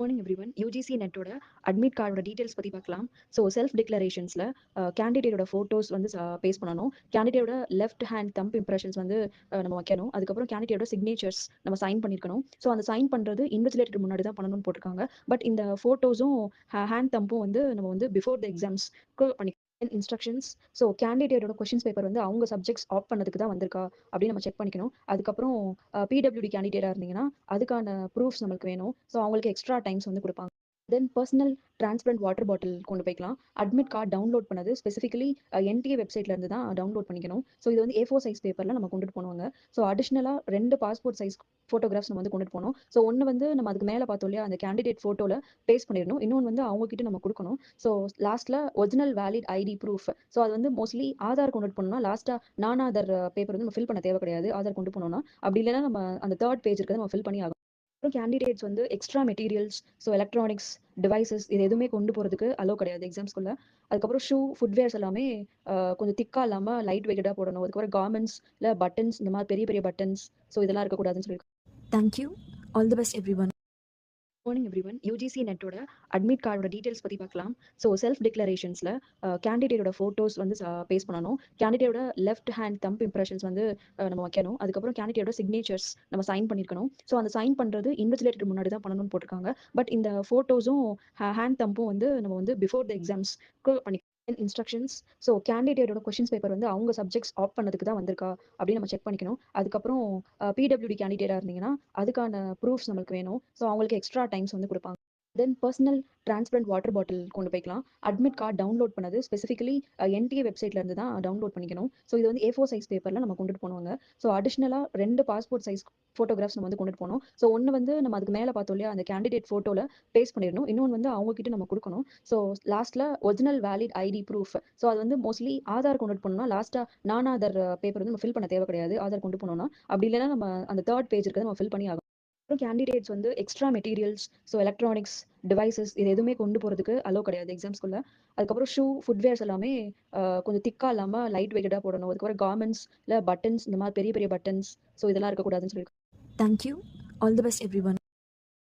Morning everyone. UGC நெட்டோட admit கார்டோட details பத்தி பார்க்கலாம். ஸோ செல்ஃப் டிக்ளரேஷன்ஸ்ல கேண்டிடேட்டோட ஃபோட்டோஸ் வந்து பேஸ்ட் பண்ணணும். கேண்டிடேட்டோட லெஃப்ட் ஹேண்ட் தம்ப் இம்ப்ரெஷன்ஸ் வந்து நம்ம வைக்கணும். அதுக்கப்புறம் கேண்டிடேட்டோட சிக்னேச்சர்ஸ் நம்ம சைன் பண்ணியிருக்கணும். ஸோ அந்த சைன் பண்ணுறது இன்விஜிலேட்டர் முன்னாடி தான் பண்ணணும்னு போட்டிருக்காங்க. பட் இந்த ஃபோட்டோஸும் ஹேண்ட் தம்பும் வந்து நம்ம வந்து பிஃபோர் த எக்ஸாம்ஸ்க்கு பண்ணி இன்ஸ்ட்ரக்ஷன்ஸ். ஸோ கேண்டிடேட்டோட கொஸ்டின்ஸ் பேப்பர் வந்து அவங்க சப்ஜெக்ட்ஸ் ஆப்ட் பண்ணதுக்கு தான் வந்திருக்கா அப்படின்னு நம்ம செக் பண்ணிக்கணும். அதுக்கப்புறம் பிடபிள்யூடி கேண்டிடேட்டாக இருந்தீங்கன்னா அதுக்கான ப்ரூஃப்ஸ் நம்மளுக்கு வேணும். ஸோ அவங்களுக்கு எக்ஸ்ட்ரா டைம்ஸ் வந்து கொடுப்பாங்க. தென் பர்சனல் டிரான்ஸ்பரண்ட் வாட்டர் பாட்டில் கொண்டு போய்க்கலாம். அட்மிட் கார்டு டவுன்லோட் பண்ணது ஸ்பெசிஃபிகலி என்டிஏ வெப்சைட்ல இருந்து தான் டவுன்லோட் பண்ணிக்கணும். ஸோ இது வந்து A4 சைஸ் பேப்பர்ல நம்ம கொண்டுட்டு போனோங்க. ஸோ அடிஷ்னலாக 2 பாஸ்போர்ட் சைஸ் ஃபோட்டோகிராஃப்ஸ் நம்ம வந்து கொண்டுட்டு போனோம். ஸோ ஒன்று வந்து நம்ம அதுக்கு மேலே பார்த்தோம் இல்லையா, அந்த கேண்டிடேட் ஃபோட்டோவில் பேஸ்ட் பண்ணிடணும். இன்னொன்று வந்து அவங்க கிட்ட நம்ம கொடுக்கணும். ஸோ லாஸ்ட்டில் original valid ID proof. So அது வந்து மோஸ்ட்லி ஆதார் கொண்டுட்டு போனோம்னா லாஸ்ட்டாக நான் ஆதார் பேப்பர் வந்து நம்ம ஃபில் பண்ண தேவை கிடையாது. ஆதார் கொண்டு போனோம்னா அப்படி இல்லைன்னா நம்ம அந்த தேர்ட் பேஜ் இருக்கிறத நம்ம ஃபில் பண்ணி ஆகும். அப்புறம் கேண்டிடேட்ஸ் வந்து extra materials, so electronics devices இது எதுவுமே கொண்டு போகிறதுக்கு அலோ கிடையாது எக்ஸாம்ஸ்குள்ள. அதுக்கப்புறம் ஷூ ஃபுட்வேர்ஸ் எல்லாமே கொஞ்சம் திக்காக இல்லாமல் லைட் வெயிட்டடாக போடணும். அதுக்கப்புறம் கார்மெண்ட்ஸ் இல்லை பட்டன்ஸ், இந்த மாதிரி பெரிய பெரிய பட்டன்ஸ், ஸோ இதெல்லாம் இருக்கக்கூடாதுன்னு சொல்லி. Thank you. All the best, everyone. Morning everyone. UGC நெட்டோட அட்மிட் கார்டோட டீடைல்ஸ் பற்றி பார்க்கலாம். ஸோ செல்ஃப் டிக்ளரேஷன்ஸில் கேண்டிடேட்டோட ஃபோட்டோஸ் வந்து பேஸ்ட் பண்ணணும். கேண்டிடேட்டோட லெஃப்ட் ஹேண்ட் தம்ப் இம்ப்ரெஷன்ஸ் வந்து நம்ம வைக்கணும். அதுக்கப்புறம் கேண்டிடேட்டோட சிக்னேச்சர்ஸ் நம்ம சைன் பண்ணியிருக்கணும். ஸோ அந்த சைன் பண்ணுறது இன்விஜிலேட்டர் முன்னாடி தான் பண்ணணும்னு போட்டிருக்காங்க. பட் இந்த ஃபோட்டோஸும் ஹேண்ட் தம்பும் வந்து நம்ம வந்து பிஃபோர் த எக்ஸாம்ஸ்க்கு பண்ணி இன்ஸ்ட்ரக்ஷன்ஸ். ஸோ கேண்டிடேட்டோட கொஸ்டின்ஸ் பேப்பர் வந்து அவங்க சப்ஜெக்ட்ஸ் ஆப்ட் பண்ணதுக்கு தான் வந்திருக்கா அப்படின்னு நம்ம செக் பண்ணிக்கணும். அதுக்கப்புறம் பிடபிள்யூடி கேண்டிடேட்டாக இருந்தீங்கன்னா அதுக்கான ப்ரூஃப்ஸ் நம்மளுக்கு வேணும். ஸோ அவங்களுக்கு எக்ஸ்ட்ரா டைம்ஸ் வந்து கொடுப்பாங்க. தென் பர்சனல் டிரான்ஸ்பரண்ட் வாட்டர் பாட்டில் கொண்டு போய்க்கலாம். அட்மிட் கார்டு டவுன்லோட் பண்ணது ஸ்பெசிஃபிகலி என்டிஏ வெப்சைட்ல இருந்து தான் டவுன்லோட் பண்ணிக்கணும். ஸோ இது வந்து A4 சைஸ் பேப்பர்ல நம்ம கொண்டுட்டு போனோங்க. ஸோ அடிஷ்னலாக 2 பாஸ்போர்ட் சைஸ் ஃபோட்டோகிராஃப்ஸ் நம்ம வந்து கொண்டுட்டு போனோம். ஸோ ஒன்று வந்து நம்ம அதுக்கு மேலே பார்த்தோம் இல்லையா, அந்த கேண்டிடேட் ஃபோட்டோவில் பேஸ்ட் பண்ணிடணும். இன்னொன்று வந்து அவங்க கிட்ட நம்ம கொடுக்கணும். ஸோ லாஸ்ட்டில் original valid ID proof. So அது வந்து மோஸ்ட்லி ஆதார் கொண்டுட்டு போனோம்னா லாஸ்ட்டாக நான் ஆதார் பேப்பர் வந்து நம்ம ஃபில் பண்ண தேவை கிடையாது. ஆதார் கொண்டு போனோம்னா அப்படி இல்லைன்னா நம்ம அந்த தேர்ட் பேஜ் இருக்கிறத நம்ம ஃபில் பண்ணி ஆகும். அப்புறம் கேண்டிடேட்ஸ் வந்து extra materials, so electronics devices இது எதுவுமே கொண்டு போகிறதுக்கு அலோ கிடையாது எக்ஸாம்ஸ்குள்ள. அதுக்கப்புறம் ஷூ ஃபுட்வேர்ஸ் எல்லாமே கொஞ்சம் திக்காக இல்லாமல் லைட் வெயிட்டடாக போடணும். அதுக்கப்புறம் கார்மெண்ட்ஸ் இல்லை பட்டன்ஸ், இந்த மாதிரி பெரிய பெரிய பட்டன்ஸ், ஸோ இதெல்லாம் இருக்கக்கூடாதுன்னு சொல்லி. Thank you. All the best, everyone.